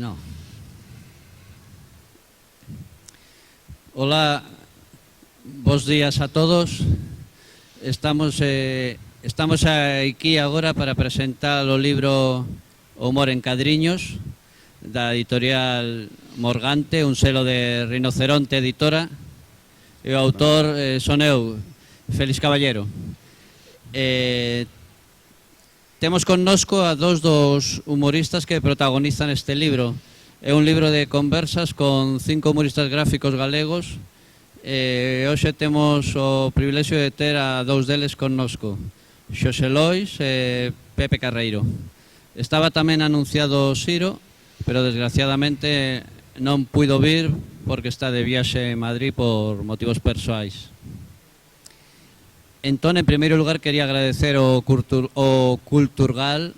No. Hola, bos días a todos. Estamos aquí agora para presentar o libro Humor en Cadriños da editorial Morgante, un selo de Rinoceronte Editora, e o autor son eu, Félix Caballero. Temos connosco a dos dos humoristas que protagonizan este libro. É un libro de conversas con 5 humoristas gráficos galegos. Hoxe temos o privilexio de ter a dous deles connosco, Xosé Lois e Pepe Carreiro. Estaba tamén anunciado Siro, pero desgraciadamente non puido vir porque está de viaxe en Madrid por motivos persoais. Entón, en primeiro lugar, quería agradecer ao Culturgal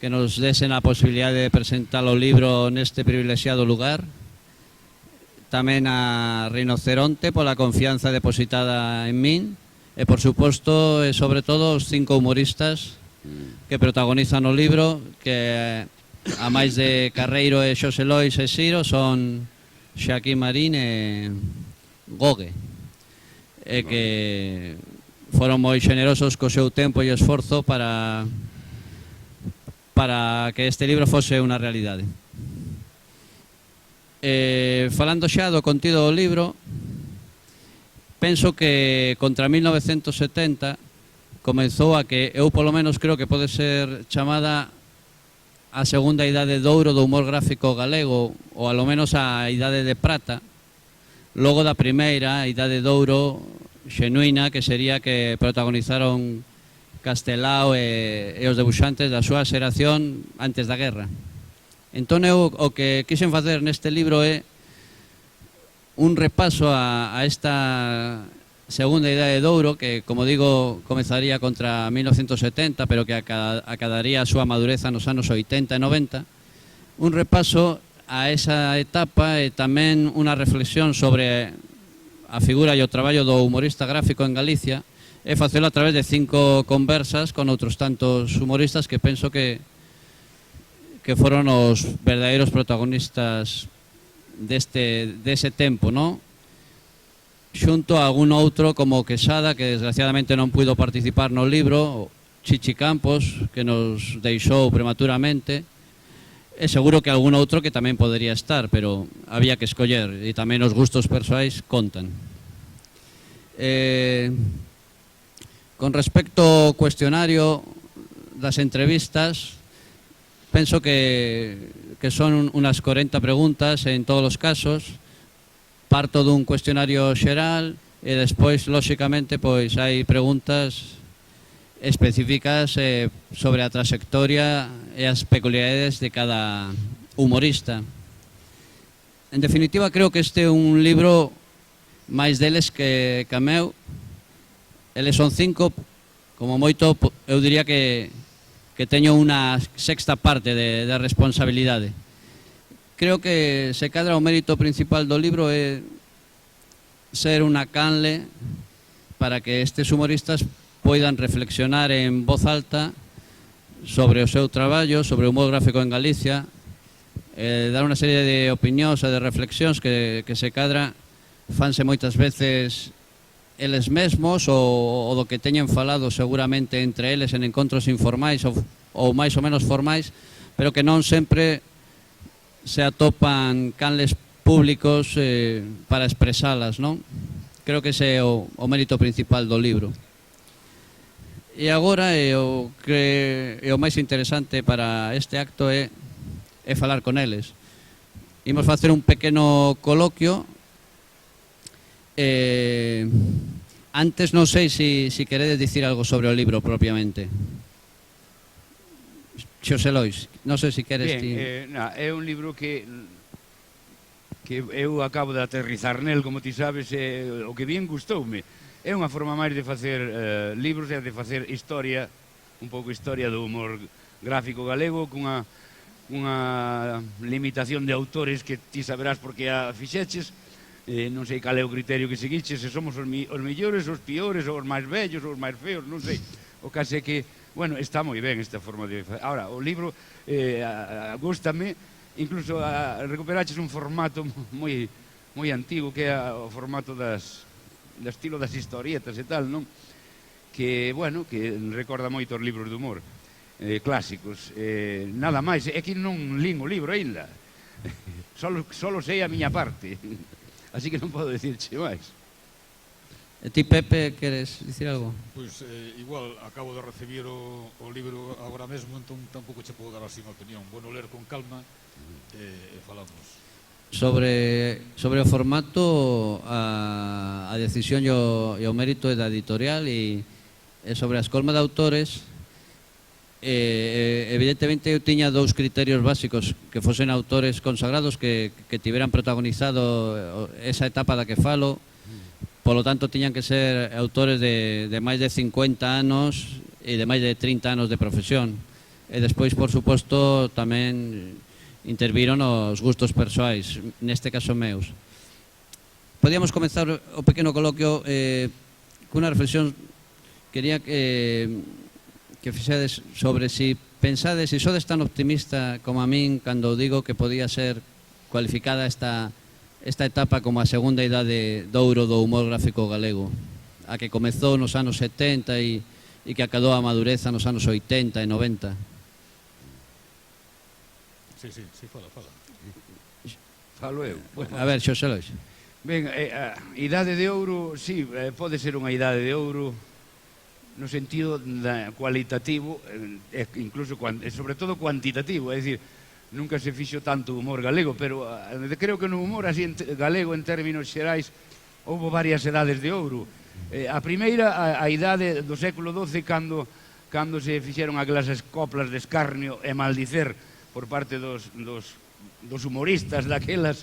que nos desen a posibilidade de presentar o libro neste privilexiado lugar. Tamén a Rinoceronte pola confianza depositada en min e, por suposto, e sobre todo, os 5 humoristas que protagonizan o libro, que a máis de Carreiro e Xosé Lois e Siro son Xaquín Marín e Gogue, e que foron moi xenerosos co seu tempo e esforzo para que este libro fose unha realidade. Falando xa do contido do libro, penso que contra 1970 comezou a que eu polo menos creo que pode ser chamada a segunda idade de ouro do humor gráfico galego, ou alo menos a idade de prata, logo da primeira idade de ouro xenuína, que sería que protagonizaron Castelao e os debuxantes da súa xeración antes da guerra. Entón eu o que quixen facer neste libro é un repaso a esta segunda idade de ouro que, como digo, comezaría contra 1970, pero que acadaría a súa madureza nos anos 80 e 90. Un repaso a esa etapa e tamén unha reflexión sobre a figura e o traballo do humorista gráfico en Galicia, e facelo a través de 5 conversas con outros tantos humoristas que penso que foron os verdadeiros protagonistas dese tempo, non? Xunto a algún outro como Quesada, que desgraciadamente non puido participar no libro, Chichi Campos, que nos deixou prematuramente, e seguro que algún outro que tamén podería estar, pero había que escoller, e tamén os gustos persoais contan. Con respecto ao cuestionario das entrevistas, penso que son unas 40 preguntas en todos os casos. Parto dun cuestionario xeral e despois, lóxicamente, pois hai preguntas específicas sobre a trayectoria e as peculiaridades de cada humorista. En definitiva, creo que este é un libro máis deles que a meu. Eles son 5, como moito, eu diría que teño unha sexta parte de responsabilidade. Creo que se cadra o mérito principal do libro é ser unha canle para que estes humoristas poidan reflexionar en voz alta sobre o seu traballo, sobre o humor gráfico en Galicia, dar unha serie de opinións e de reflexións que se cadra fanse moitas veces eles mesmos ou do que teñen falado seguramente entre eles en encontros informais ou máis ou menos formais, pero que non sempre se atopan canles públicos para expresalas, non? Creo que ese é o mérito principal do libro. E agora o máis interesante para este acto é falar con eles. Imos facer un pequeno coloquio. Antes non sei se queredes dicir algo sobre o libro propiamente. Xosé Lois, non sei se queres... É un libro que eu acabo de aterrizar nel, como ti sabes, o que bien gustoume. É unha forma máis de facer libros e de facer historia, un pouco historia do humor gráfico galego, cunha limitación de autores que ti saberás porque a fixeches. Non sei cal é o criterio que seguiches, se somos os millores, os piores, os máis vellos, os máis feos, non sei. O caso é que, bueno, está moi ben esta forma de facer. Ahora, o libro gústame incluso recuperaches un formato moi antigo, que é o formato do estilo das historietas e tal, non? Que, bueno, que recorda moito os libros de humor clásicos. Nada máis, é que non lín o libro aínda. Solo sei a miña parte. Así que non podo dicirche máis. E ti, Pepe, queres dicir algo? Pois igual acabo de recibir o libro agora mesmo, entón tampouco che podo dar así unha opinión. Bueno, ler con calma e falamos. Sobre o formato, a decisión e o mérito é da editorial, e sobre a escolma de autores, evidentemente eu tiña dous criterios básicos: que fosen autores consagrados, que tiveran protagonizado esa etapa da que falo. Polo tanto, tiñan que ser autores de máis de 50 anos e de máis de 30 anos de profesión. E despois, por suposto, tamén interviron os gustos persoais, neste caso meus. Podíamos comenzar o pequeno coloquio cunha reflexión. Quería que fixedes sobre si pensades, se sodes tan optimista como a min cando digo que podía ser cualificada esta etapa como a segunda idade de ouro do humor gráfico galego, a que comezou nos anos 70 e que acadou a madureza nos anos 80 e 90. Sí, fala. Falo eu. A ver, Xosé Lois. Ben, a idade de ouro, sí, pode ser unha idade de ouro no sentido cualitativo, incluso, sobre todo cuantitativo, é dicir, nunca se fixo tanto humor galego, pero creo que no humor así galego, en términos xerais, houve varias edades de ouro. A primeira, a idade do século XII, cando se fixeron aquelas coplas de escarnio e maldicer por parte dos humoristas daquelas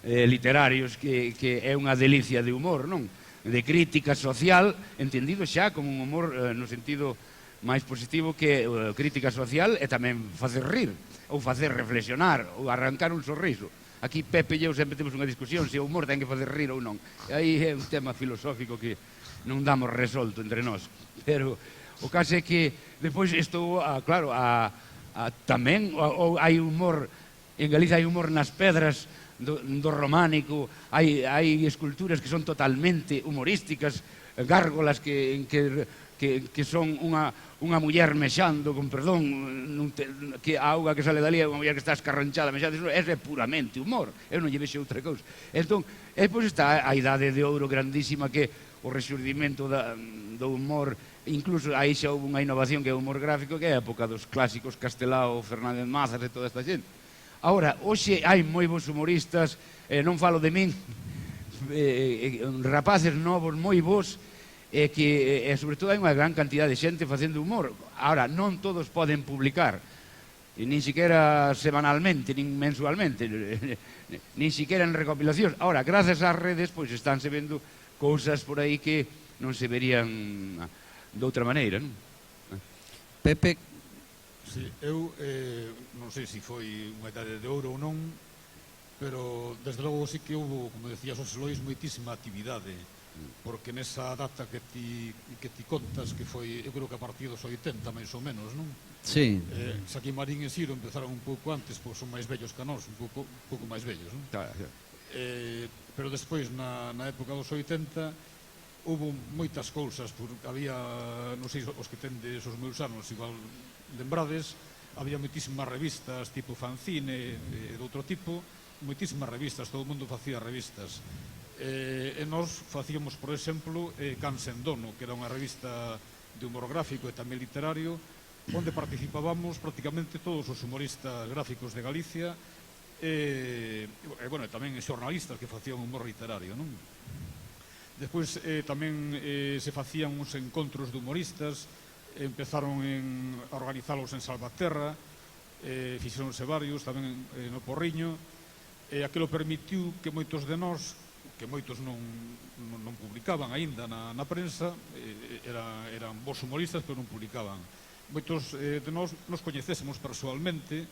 literarios, que é unha delicia de humor, non? De crítica social, entendido xa como un humor no sentido máis positivo, que crítica social e tamén facer rir, ou facer reflexionar, ou arrancar un sorriso. Aquí Pepe e eu sempre temos unha discusión se o humor ten que facer rir ou non. E aí é un tema filosófico que non damos resolto entre nós. Pero o caso é que depois isto, claro, tamén hai humor, en Galicia hai humor nas pedras do románico, hai esculturas que son totalmente humorísticas, gárgolas que son unha muller mexando, con perdón, que a auga que sale dali é unha muller que está escarranchada mexando. Eso é puramente humor, eu non lle vexo outra cousa. Entón, pois está a idade de ouro grandísima, que o rexurdimento do humor. Incluso aí xa houve unha innovación, que é o humor gráfico, que é a época dos clásicos Castelao, Fernández Mazas e toda esta xente. Ahora, hoxe hai moi bons humoristas, non falo de min, rapaces novos moi bons, que sobre todo hai unha gran cantidad de xente facendo humor. Ahora, non todos poden publicar, nin siquiera semanalmente, nin mensualmente, nin siquiera en recopilacións. Ahora, grazas ás redes, pois estánse vendo cousas por aí que non se verían de outra maneira, non? Pepe. Sí, eu non sei se foi unha idade de ouro ou non, pero desde logo sí que houve, como decía Xosé Lois, moitísima actividade, porque nesa data que ti contas, que foi, eu creo que a partir dos 80 máis ou menos, non? Sí. Saquí Marín e Siro empezaron un pouco antes, pois son máis vellos que nós, un pouco máis vellos, non? Pero despois, na época dos 80, houve moitas cousas, porque había, non sei, os que tendes os meus anos, igual lembrades, había moitísimas revistas tipo fanzine e de outro tipo, moitísimas revistas, todo o mundo facía revistas. E nós facíamos, por exemplo, Cansen Dono, que era unha revista de humor gráfico e tamén literario, onde participábamos prácticamente todos os humoristas gráficos de Galicia e bueno, tamén xornalistas que facían humor literario, non? Despois tamén se facían uns encontros de humoristas, empezaron a organizalos en Salvaterra, fixeronse varios tamén no Porriño, e aquilo permitiu que moitos de nós, que moitos non publicaban aínda na prensa, eran bons humoristas, pero non publicaban. Moitos de nós nos coñecésemos persoalmente,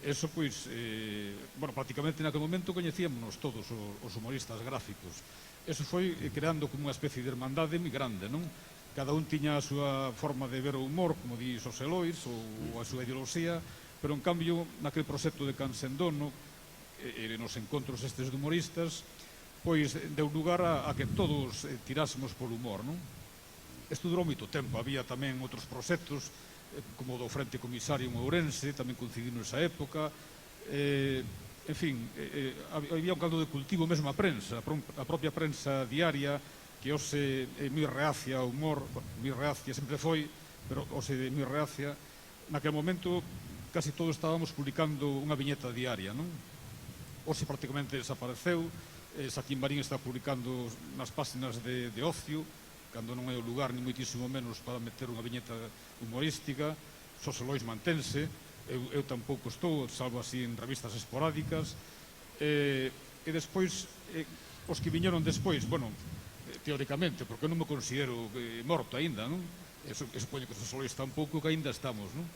eso pois, bueno, prácticamente naquele momento coñecíamos todos os humoristas gráficos. Eso foi creando como unha especie de hermandade moi grande, non? Cada un tiña a súa forma de ver o humor, como di Xosé Lois, ou a súa ideoloxía, pero en cambio naquele proxecto de Cansendono e nos encontros estes de humoristas pois deu lugar a que todos tirásemos polo humor, non? Isto durou moito tempo, había tamén outros proxectos como o do Frente Comisario en Ourense, tamén coincidindo nesa época, en fin, había un caldo de cultivo mesmo a prensa, a propia prensa diaria, que hoxe é moi reacia ao humor, moi reacia sempre foi, pero hoxe é moi reacia. Naquele momento casi todos estábamos publicando unha viñeta diaria, non? Hoxe prácticamente desapareceu, Saquín Marín está publicando nas páxinas de ocio, cando non é o lugar ni moitísimo menos para meter unha viñeta humorística. Xosé Lois mantense, eu tampouco estou, salvo así en revistas esporádicas, e despois os que viñeron despois, bueno, teóricamente, porque non me considero morto aínda, non? E supoño que os Lois tampouco, que aínda estamos, non?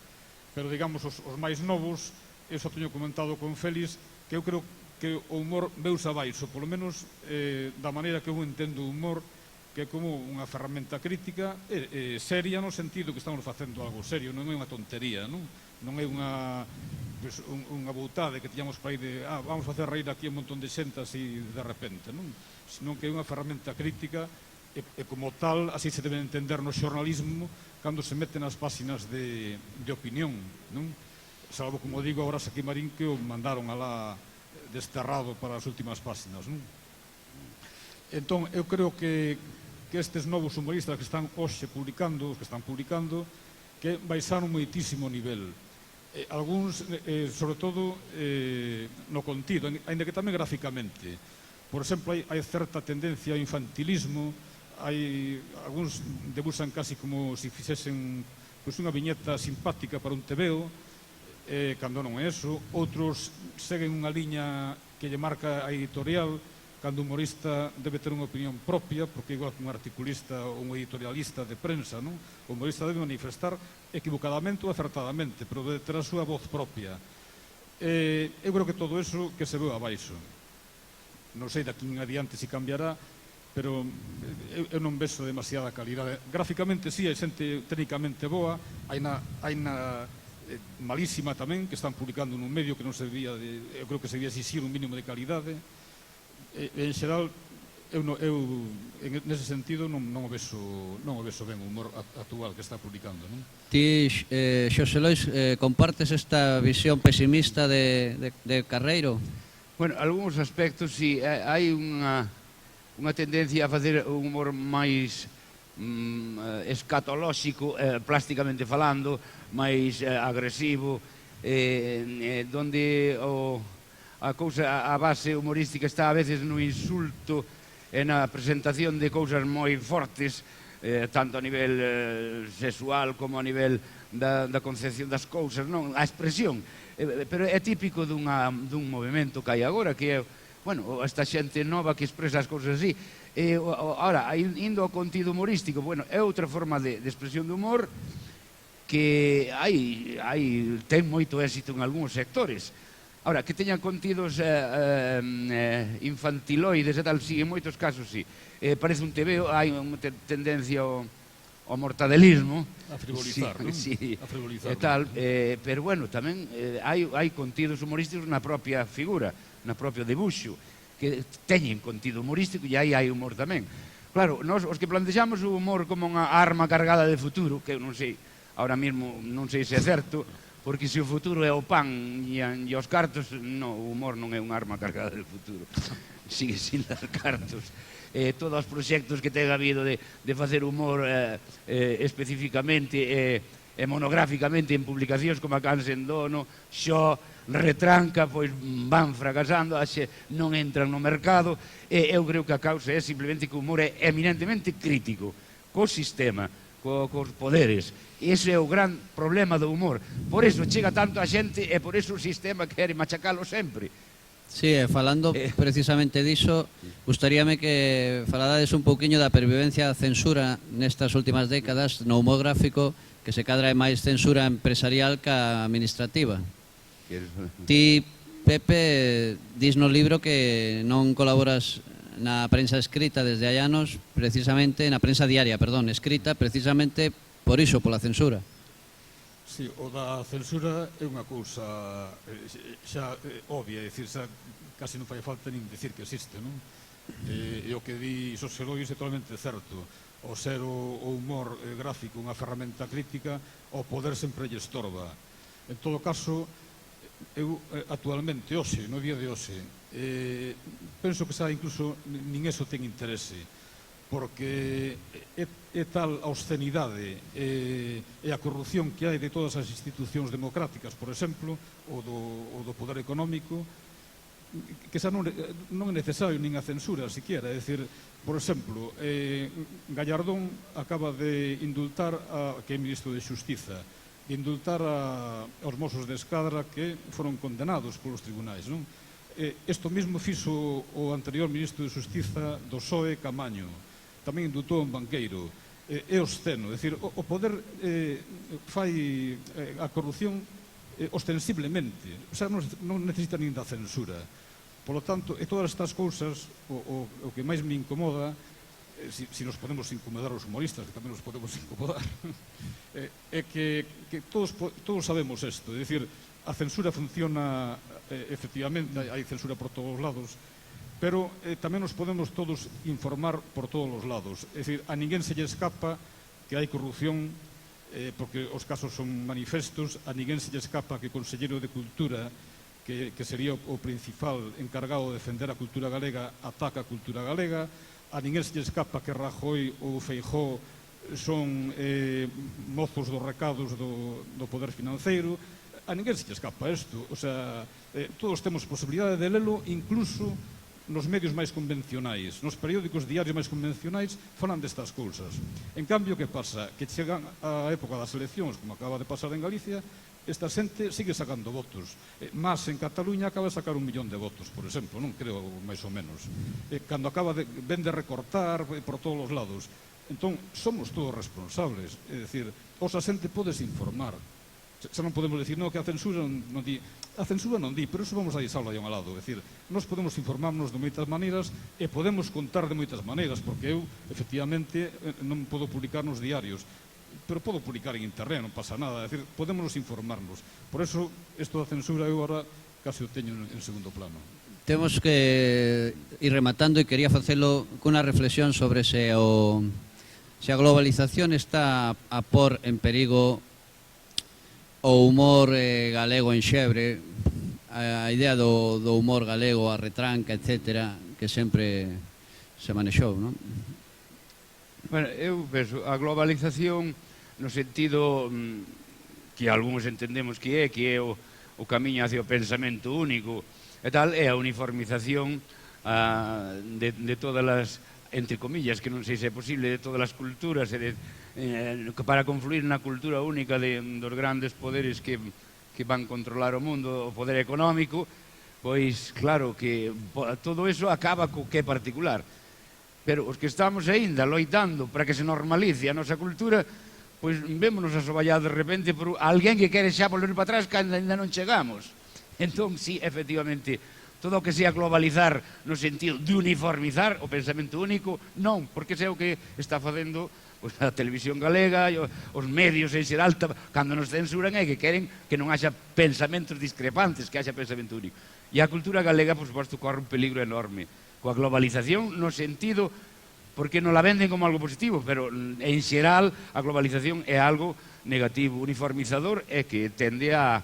Pero digamos, os máis novos, eu só teño comentado con Félix que eu creo que o humor veus abaixo, polo menos da maneira que eu entendo o humor, que é como unha ferramenta crítica seria no sentido que estamos facendo algo serio, non é unha tontería, non é unha boutade que tiñamos para ir de vamos facer reír aquí un montón de xente así de repente, non? Senón que é unha ferramenta crítica e como tal así se debe entender no xornalismo cando se mete nas páxinas de opinión, non? Salvo, como digo, agora Saquín Marín que o mandaron alá desterrado para as últimas páxinas, non? Entón, eu creo que estes novos humoristas que están hoxe publicando, os que están publicando, que baixaron moitísimo nivel. Algúns, sobre todo, no contido, ainda que tamén graficamente. Por exemplo, hai certa tendencia ao infantilismo, algúns debuxan casi como se fixesen unha viñeta simpática para un tebeo, cando non é eso. Outros seguen unha liña que lle marca a editorial, cando o humorista debe ter unha opinión propia, porque igual que un articulista ou un editorialista de prensa, non? O humorista debe manifestar equivocadamente ou acertadamente, pero debe ter a súa voz propia. Eu creo que todo eso que se veu abaixo. Non sei daqui en adiante se cambiará, pero eu non vexo demasiada calidade. Gráficamente sí, hai xente técnicamente boa, hai na malísima tamén, que están publicando nun medio que non se debía, eu creo que se debía exixir un mínimo de calidade. En xeral, eu nese sentido non o vexo ben o humor actual que está publicando, non? Ti, Xosé Lois, compartes esta visión pesimista de Carreiro? Bueno, algúns aspectos, sí, hai unha tendencia a facer un humor máis escatolóxico, plásticamente falando, máis agresivo, donde a cousa, a base humorística está a veces no insulto e na presentación de cousas moi fortes, tanto a nivel sexual como a nivel da concepción das cousas, non? A expresión. Pero é típico dun movimento que hai agora, que é, bueno, esta xente nova que expresa as cousas así. Ahora, indo ao contido humorístico, bueno, é outra forma de expresión do humor que ten moito éxito en algúns sectores. Ahora, que teñan contidos infantiloides e tal, sí, en moitos casos sí. Parece un tebeo, hai unha tendencia ao mortadelismo. A frivolizar, non? Sí, a frivolizar. E tal, pero bueno, tamén hai contidos humorísticos na propia figura, na propio debuxo, que teñen contido humorístico e aí hai humor tamén. Claro, nós os que plantexamos o humor como unha arma cargada de futuro, que eu non sei, ahora mesmo non sei se é certo, porque se o futuro é o pan e os cartos, non, o humor non é unha arma cargada de futuro, sigue sin dar cartos. Todos os proxectos que ten habido de facer humor especificamente e monográficamente en publicacións como a Cansendono, Xo, Retranca, pois van fracasando, non entran no mercado, e eu creo que a causa é simplemente que o humor é eminentemente crítico co sistema, cos poderes. Ese é o gran problema do humor. Por iso chega tanto a xente e por iso o sistema quere machacalo sempre. Sí, falando precisamente diso, gustaríame que faladades un pouquiño da pervivencia da censura nestas últimas décadas no humor gráfico, que se cadra é máis censura empresarial que administrativa. Ti, Pepe, dis no libro que non colaboras na prensa escrita desde hai anos, precisamente, na prensa diaria, perdón, escrita, precisamente por iso, pola censura. Sí, o da censura é unha cousa xa obvia, é dicir, xa casi non fai falta nin dicir que existe, non? E o que di Xosé Lois é totalmente certo. O ser o humor gráfico unha ferramenta crítica, o poder sempre lle estorba. En todo caso, eu actualmente, hoxe, no día de hoxe, penso que xa incluso nin eso ten interese, porque é tal a obscenidade e a corrupción que hai de todas as institucións democráticas, por exemplo, o do poder económico, que xa non é necesario nin a censura, siquiera. É dicir, por exemplo, Gallardón acaba de indultar, que é ministro de Xustiza, de indultar aos Mossos de Esquadra que foron condenados polos tribunais, non? Isto mesmo fixo o anterior ministro de Xustiza do PSOE, Camaño. Tamén indultou un banqueiro. É obsceno, é dicir, o poder fai a corrupción ostensiblemente, o sea, non necesita nin da censura. Por lo tanto, e todas estas cousas, o que máis me incomoda, si nos podemos incomodar os humoristas, que tamén nos podemos incomodar, é que todos sabemos isto, é dicir, a censura funciona, efectivamente, hai censura por todos os lados, pero tamén nos podemos todos informar por todos os lados. É dicir, a ninguén se lle escapa que hai corrupción, porque os casos son manifestos, a ninguén se lle escapa que o Conselleiro de Cultura, que sería o principal encargado de defender a cultura galega, ataca a cultura galega, a ninguén se lle escapa que Rajoy ou Feijóo son mozos dos recados do poder financeiro, a ninguén se lle escapa isto. O sea, todos temos posibilidade de lelo, incluso nos medios máis convencionais, nos periódicos diarios máis convencionais, falan destas cousas. En cambio, que pasa? Que chegan a época das eleccións, como acaba de pasar en Galicia, esta xente sigue sacando votos. Mas en Cataluña acaba de sacar 1 millón de votos, por exemplo, non creo, máis ou menos. Cando acaba de recortar por todos os lados. Entón, somos todos responsables. É dicir, os a xente podes informar. Xa non podemos dicir, no, que a censura non di. A censura non di, pero iso vamos a deixarlo aí a un lado. É dicir, nós podemos informarnos de moitas maneiras e podemos contar de moitas maneiras, porque eu, efectivamente, non podo publicar nos diarios, pero podo publicar en internet, non pasa nada. É dicir, podemos informarnos. Por eso, isto da censura eu agora casi o teño en segundo plano. Temos que ir rematando e quería facelo cunha reflexión sobre se a globalización está a por en perigo o humor galego en xebre, a idea do humor galego, a retranca, etc., que sempre se manexou, non? Bueno, eu penso, a globalización no sentido que algúns entendemos que é o camiño hacia o pensamento único e tal, é a uniformización de todas as, entre comillas, que non sei se é posible, de todas as culturas e para confluir na cultura única dos grandes poderes que van controlar o mundo, o poder económico, pois claro que todo eso acaba co que é particular. Pero os que estamos aínda loitando para que se normalice a nosa cultura, pois vémonos asoballados de repente por alguén que quere xa volver para atrás cando ainda non chegamos. Entón, sí, efectivamente, todo o que sea globalizar no sentido de uniformizar o pensamento único, non, porque é o que está facendo a televisión galega e os medios en xeral, cando nos censuran é que queren que non haxa pensamentos discrepantes, que haxa pensamento único. E a cultura galega, por suposto, corre un peligro enorme coa globalización no sentido, porque non la venden como algo positivo, pero en xeral a globalización é algo negativo. Uniformizador é que tende a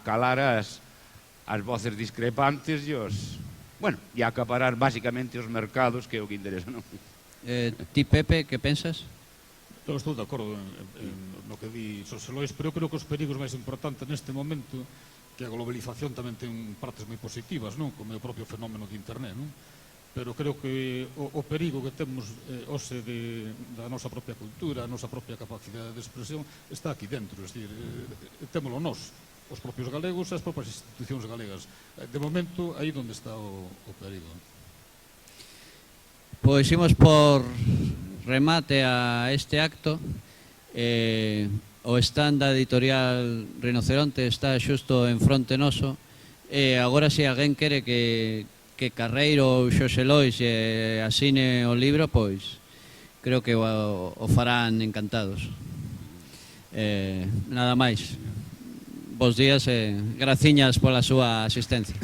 calar as voces discrepantes e a acaparar basicamente os mercados, que é o que interesa, non? Ti, Pepe, que pensas? Eu estou de acordo no que di Xosé Lois, pero eu creo que os perigos máis importantes neste momento, que a globalización tamén ten partes moi positivas, non? Como é o propio fenómeno de internet, non? Pero creo que o perigo que temos hoxe da nosa propia cultura, a nosa propia capacidade de expresión, está aquí dentro, é dicir, témolo nós, os propios galegos e as propias institucións galegas. De momento, aí onde está o perigo. Pois imos por remate a este acto. O stand da editorial Rinoceronte está xusto en fronte noso. Agora, se alguén quere que Carreiro ou Xosé Lois asine o libro, pois creo que o farán encantados. Nada máis. Bos días e graciñas pola súa asistencia.